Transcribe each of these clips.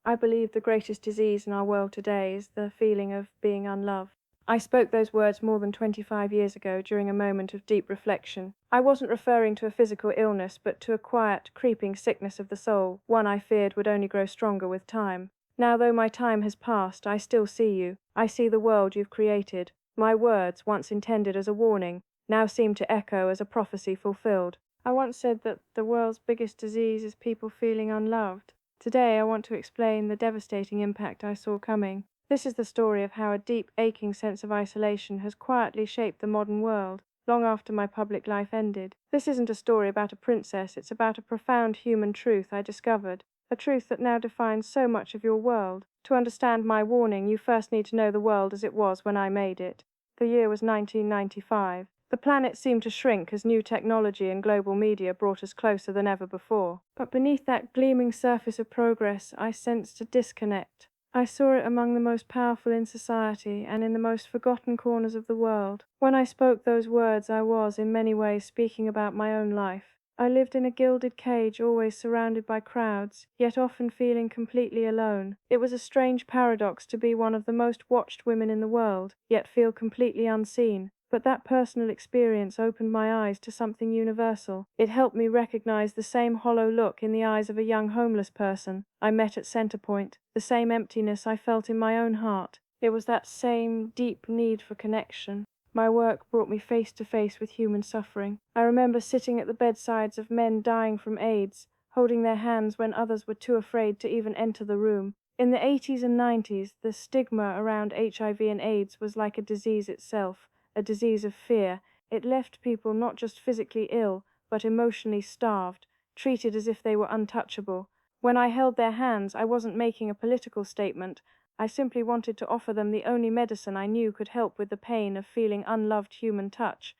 I believe the greatest disease in our world today is the feeling of being unloved. I spoke those words more than 25 years ago during a moment of deep reflection. I wasn't referring to a physical illness, but to a quiet, creeping sickness of the soul, one I feared would only grow stronger with time. Now, though my time has passed, I still see you. I see the world you've created. My words, once intended as a warning, now seem to echo as a prophecy fulfilled. I once said that the world's biggest disease is people feeling unloved. Today I want to explain the devastating impact I saw coming. This is the story of how a deep, aching sense of isolation has quietly shaped the modern world, long after my public life ended. This isn't a story about a princess, it's about a profound human truth I discovered, a truth that now defines so much of your world. To understand my warning, you first need to know the world as it was when I made it. The year was 1995. The planet seemed to shrink as new technology and global media brought us closer than ever before. But beneath that gleaming surface of progress, I sensed a disconnect. I saw it among the most powerful in society and in the most forgotten corners of the world. When I spoke those words, I was, in many ways, speaking about my own life. I lived in a gilded cage, always surrounded by crowds, yet often feeling completely alone. It was a strange paradox to be one of the most watched women in the world, yet feel completely unseen. But that personal experience opened my eyes to something universal. It helped me recognize the same hollow look in the eyes of a young homeless person I met at Centerpoint, the same emptiness I felt in my own heart. It was that same deep need for connection. My work brought me face to face with human suffering. I remember sitting at the bedsides of men dying from AIDS, holding their hands when others were too afraid to even enter the room. In the 80s and 90s, the stigma around HIV and AIDS was like a disease itself. A disease of fear. It left people not just physically ill, but emotionally starved, treated as if they were untouchable. When I held their hands, I wasn't making a political statement. I simply wanted to offer them the only medicine I knew could help with the pain of feeling unloved human touch.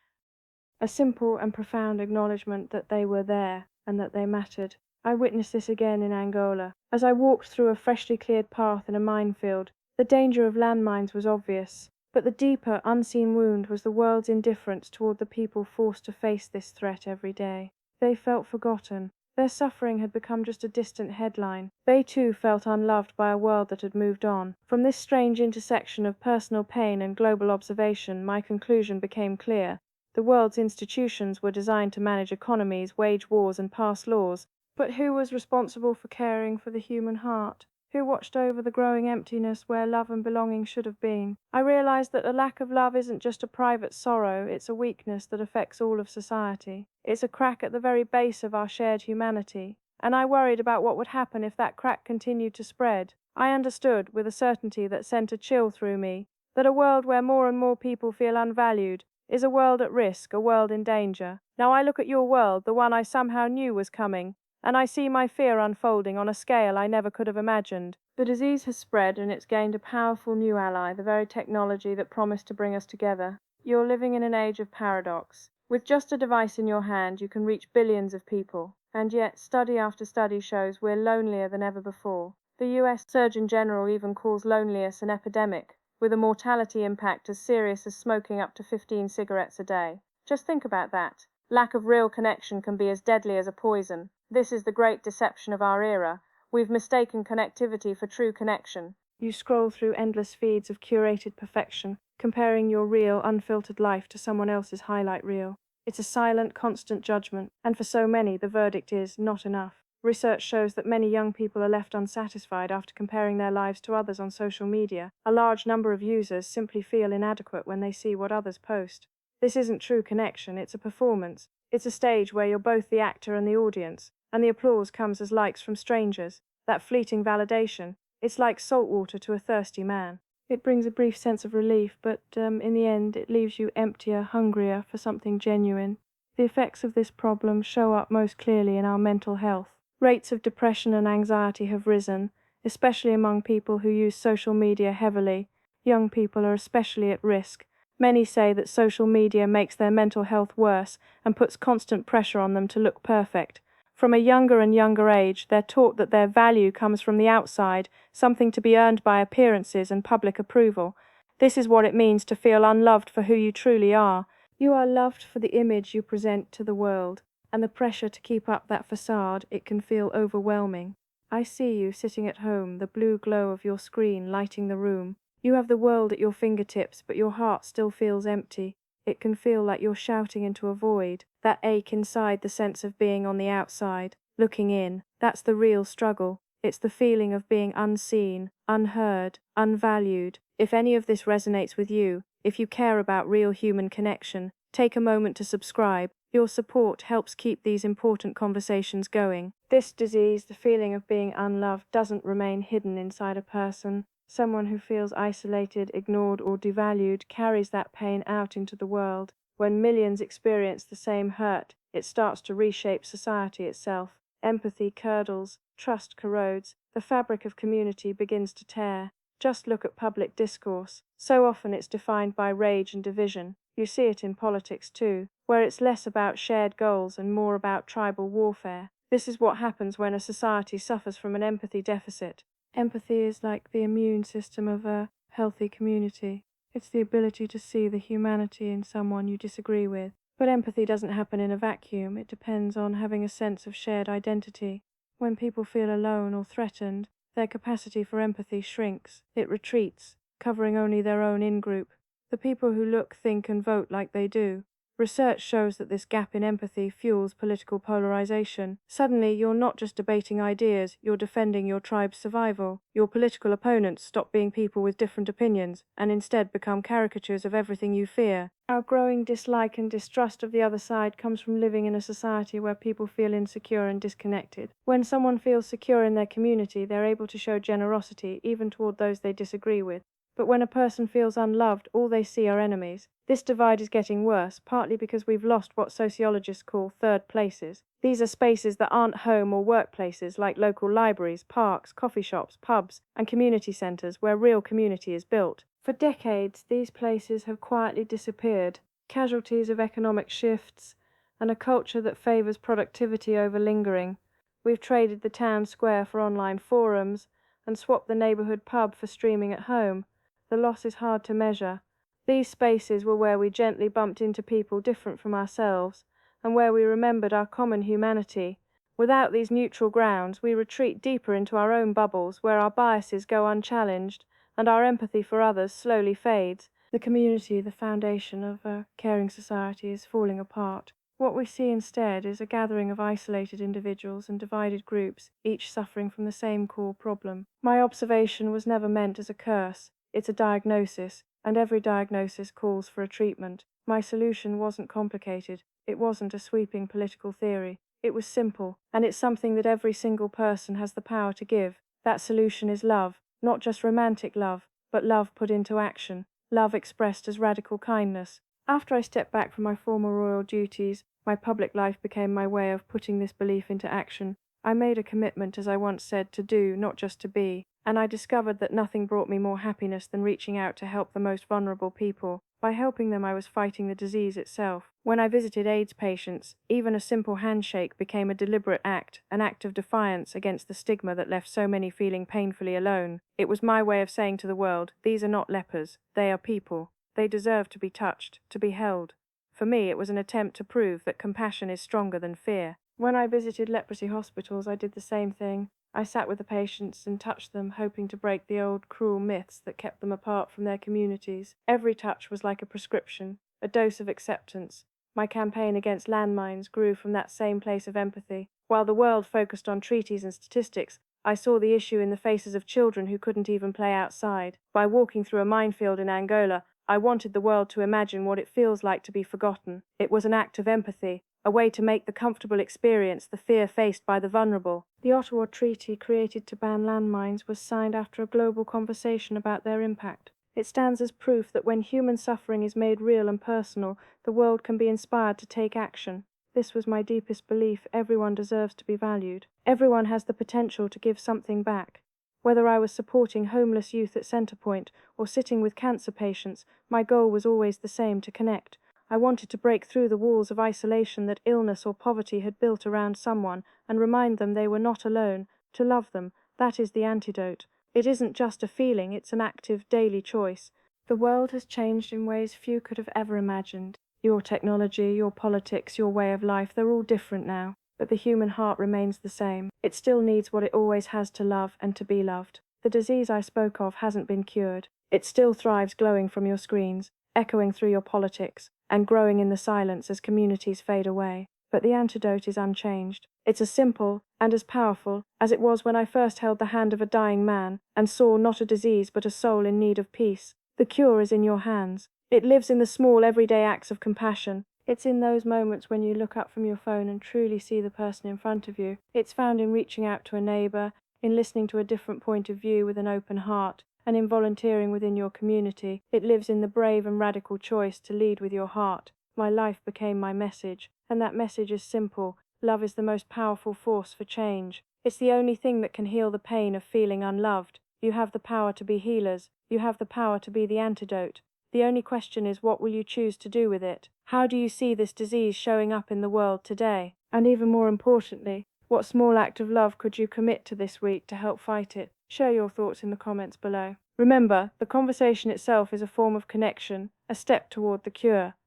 A simple and profound acknowledgement that they were there and that they mattered. I witnessed this again in Angola. As I walked through a freshly cleared path in a minefield, the danger of landmines was obvious. But the deeper, unseen wound was the world's indifference toward the people forced to face this threat every day. They felt forgotten. Their suffering had become just a distant headline. They too felt unloved by a world that had moved on. From this strange intersection of personal pain and global observation, my conclusion became clear. The world's institutions were designed to manage economies, wage wars, and pass laws. But who was responsible for caring for the human heart? Who watched over the growing emptiness where love and belonging should have been? I realized that a lack of love isn't just a private sorrow, it's a weakness that affects all of society. It's a crack at the very base of our shared humanity. And I worried about what would happen if that crack continued to spread. I understood, with a certainty that sent a chill through me, that a world where more and more people feel unvalued is a world at risk, a world in danger. Now I look at your world, the one I somehow knew was coming, and I see my fear unfolding on a scale I never could have imagined. The disease has spread and it's gained a powerful new ally, the very technology that promised to bring us together. You're living in an age of paradox. With just a device in your hand, you can reach billions of people. And yet, study after study shows we're lonelier than ever before. The US Surgeon General even calls loneliness an epidemic, with a mortality impact as serious as smoking up to 15 cigarettes a day. Just think about that. Lack of real connection can be as deadly as a poison. This is the great deception of our era. We've mistaken connectivity for true connection. You scroll through endless feeds of curated perfection, comparing your real, unfiltered life to someone else's highlight reel. It's a silent, constant judgment, and for so many, the verdict is not enough. Research shows that many young people are left unsatisfied after comparing their lives to others on social media. A large number of users simply feel inadequate when they see what others post. This isn't true connection, it's a performance. It's a stage where you're both the actor and the audience, and the applause comes as likes from strangers. That fleeting validation, it's like salt water to a thirsty man. It brings a brief sense of relief, but in the end it leaves you emptier, hungrier for something genuine. The effects of this problem show up most clearly in our mental health. Rates of depression and anxiety have risen, especially among people who use social media heavily. Young people are especially at risk. Many say that social media makes their mental health worse and puts constant pressure on them to look perfect. From a younger and younger age, they're taught that their value comes from the outside, something to be earned by appearances and public approval. This is what it means to feel unloved for who you truly are. You are loved for the image you present to the world, and the pressure to keep up that facade, it can feel overwhelming. I see you sitting at home, the blue glow of your screen lighting the room. You have the world at your fingertips, but your heart still feels empty. It can feel like you're shouting into a void. That ache inside, the sense of being on the outside, looking in, that's the real struggle. It's the feeling of being unseen, unheard, unvalued. If any of this resonates with you, if you care about real human connection, take a moment to subscribe. Your support helps keep these important conversations going. This disease, the feeling of being unloved, doesn't remain hidden inside a person. Someone who feels isolated, ignored, or devalued carries that pain out into the world. When millions experience the same hurt, it starts to reshape society itself. Empathy curdles, trust corrodes, the fabric of community begins to tear. Just look at public discourse. So often it's defined by rage and division. You see it in politics too, where it's less about shared goals and more about tribal warfare. This is what happens when a society suffers from an empathy deficit. Empathy is like the immune system of a healthy community. It's the ability to see the humanity in someone you disagree with. But empathy doesn't happen in a vacuum. It depends on having a sense of shared identity. When people feel alone or threatened, their capacity for empathy shrinks. It retreats, covering only their own in-group. The people who look, think, and vote like they do. Research shows that this gap in empathy fuels political polarization. Suddenly, you're not just debating ideas, you're defending your tribe's survival. Your political opponents stop being people with different opinions, and instead become caricatures of everything you fear. Our growing dislike and distrust of the other side comes from living in a society where people feel insecure and disconnected. When someone feels secure in their community, they're able to show generosity, even toward those they disagree with. But when a person feels unloved, all they see are enemies. This divide is getting worse, partly because we've lost what sociologists call third places. These are spaces that aren't home or workplaces, like local libraries, parks, coffee shops, pubs, and community centres where real community is built. For decades, these places have quietly disappeared, casualties of economic shifts and a culture that favours productivity over lingering. We've traded the town square for online forums and swapped the neighbourhood pub for streaming at home. The loss is hard to measure. These spaces were where we gently bumped into people different from ourselves, and where we remembered our common humanity. Without these neutral grounds, we retreat deeper into our own bubbles, where our biases go unchallenged, and our empathy for others slowly fades. The community, the foundation of a caring society, is falling apart. What we see instead is a gathering of isolated individuals and divided groups, each suffering from the same core problem. My observation was never meant as a curse. It's a diagnosis, and every diagnosis calls for a treatment. My solution wasn't complicated. It wasn't a sweeping political theory. It was simple, and it's something that every single person has the power to give. That solution is love, not just romantic love, but love put into action, love expressed as radical kindness. After I stepped back from my former royal duties, my public life became my way of putting this belief into action. I made a commitment, as I once said, to do, not just to be, and I discovered that nothing brought me more happiness than reaching out to help the most vulnerable people. By helping them, I was fighting the disease itself. When I visited AIDS patients, even a simple handshake became a deliberate act, an act of defiance against the stigma that left so many feeling painfully alone. It was my way of saying to the world, these are not lepers, they are people. They deserve to be touched, to be held. For me, it was an attempt to prove that compassion is stronger than fear. When I visited leprosy hospitals, I did the same thing. I sat with the patients and touched them, hoping to break the old cruel myths that kept them apart from their communities. Every touch was like a prescription, a dose of acceptance. My campaign against landmines grew from that same place of empathy. While the world focused on treaties and statistics, I saw the issue in the faces of children who couldn't even play outside. By walking through a minefield in Angola, I wanted the world to imagine what it feels like to be forgotten. It was an act of empathy, a way to make the comfortable experience the fear faced by the vulnerable. The Ottawa Treaty, created to ban landmines, was signed after a global conversation about their impact. It stands as proof that when human suffering is made real and personal, the world can be inspired to take action. This was my deepest belief: everyone deserves to be valued. Everyone has the potential to give something back. Whether I was supporting homeless youth at Centrepoint or sitting with cancer patients, my goal was always the same: to connect. I wanted to break through the walls of isolation that illness or poverty had built around someone and remind them they were not alone, to love them. That is the antidote. It isn't just a feeling, it's an active, daily choice. The world has changed in ways few could have ever imagined. Your technology, your politics, your way of life, they're all different now. but the human heart remains the same. It still needs what it always has to love and to be loved. The disease I spoke of hasn't been cured. It still thrives, glowing from your screens, echoing through your politics, and growing in the silence as communities fade away. But the antidote is unchanged. It's as simple and as powerful as it was when I first held the hand of a dying man and saw not a disease but a soul in need of peace. The cure is in your hands. It lives in the small, everyday acts of compassion. It's in those moments when you look up from your phone and truly see the person in front of you. It's found in reaching out to a neighbor, in listening to a different point of view with an open heart, and in volunteering within your community. It lives in the brave and radical choice to lead with your heart. My life became my message, and that message is simple. Love is the most powerful force for change. It's the only thing that can heal the pain of feeling unloved. You have the power to be healers. You have the power to be the antidote. The only question is, what will you choose to do with it? How do you see this disease showing up in the world today? And even more importantly, what small act of love could you commit to this week to help fight it? Share your thoughts in the comments below. Remember, the conversation itself is a form of connection, a step toward the cure.